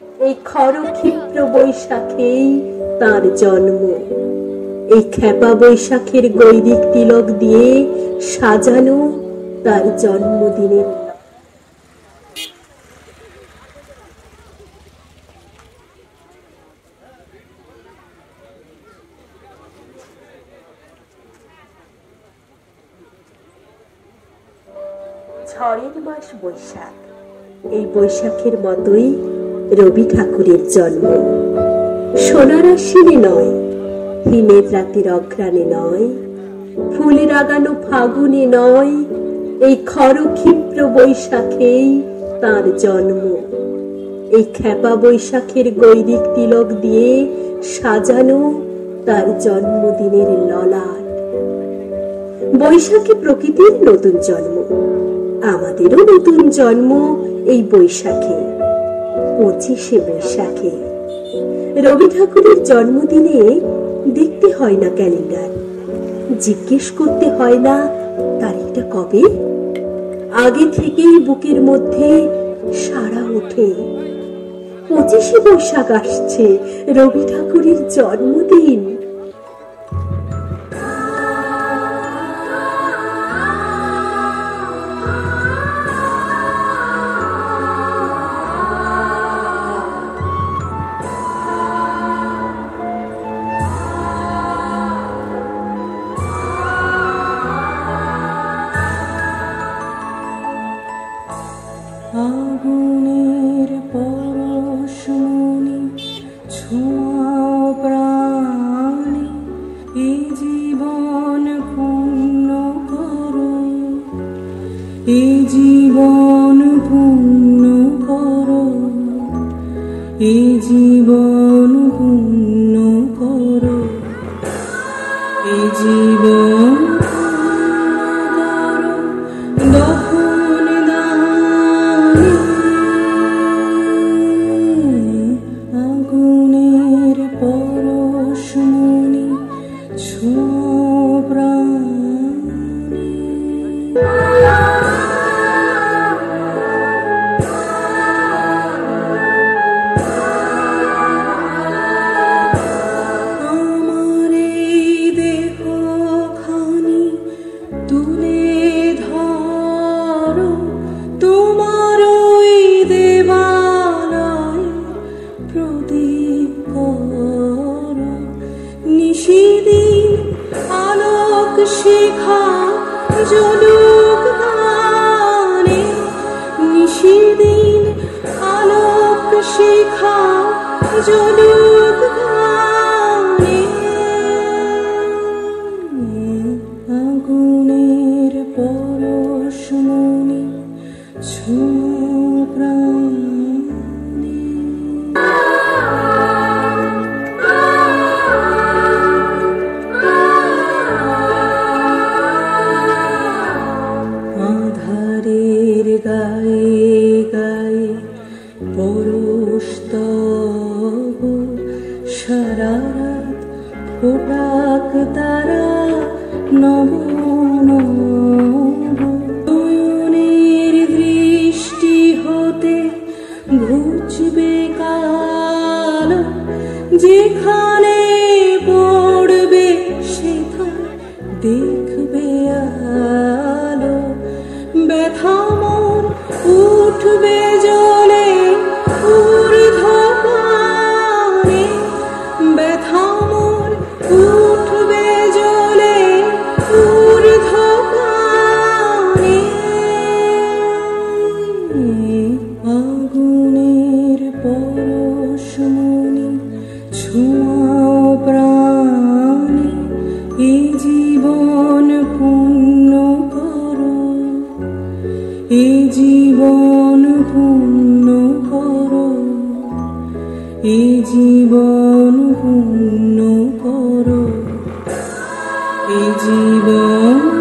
এই খরক্ষিপ্র বৈশাখেই তার জন্ম। এই খেপা বৈশাখের গৈরিক তিলক দিয়ে সাজানো তার জন্মদিনের ঝড়ের মাস বৈশাখ। এই বৈশাখের মতোই রবি ঠাকুরের জন্ম। সোনার আশ্বিনে নয়, হিমের রাতের অঘ্রাণে নয়, ফুল রাগানো ফাগুনে নয়, এই খরক্ষিপ্র বৈশাখেই তার জন্ম। এই খেপা বৈশাখের গৈরিক তিলক দিয়ে সাজানো তার জন্মদিনের ললাট। বৈশাখী প্রকৃতির নতুন জন্ম, আমাদেরও নতুন জন্ম এই বৈশাখে, 25শে বৈশাখে। রবি ঠাকুরের জন্মদিনে দেখতে হয় না ক্যালেন্ডার, জিজ্ঞেস করতে হয় না তারিখটা কবে। আগে থেকেই বুকের মধ্যে সাড়া ওঠে, 25শে বৈশাখ আসছে, রবি ঠাকুরের জন্মদিন। আগুনের পরশমণি ছোঁয়াও প্রাণে, এ জীবন পূর্ণ করো, এ জীবন পূর্ণ করো, এ জীবন পূর্ণ করো, এ জীবন শিখা জলুক গানে, নিশিদিন আলোক শিখা জলুক গানে। আগুনের পরশমণি ছোঁয়াও প্রাণে। গায়ে গায়ে পরশতব, সারা রাত ফোটাক তারা নব নব। নয়নের দৃষ্টি হতে ঘুচবে কালো, যেখানে পড়বে সেথা দেখবে আলো। ব্যথা মন উঠবে জ্বলে ঊর্ধ্বপানে, ব্যথা মন উঠবে জ্বলে ঊর্ধ্বপানে। আগুনের পরশমণি ছোঁয়াও প্রাণে, এ জীবন পূর্ণ করো, এ জীবন পূর্ণ করো, এ জীবন পূর্ণ করো, এ জীবন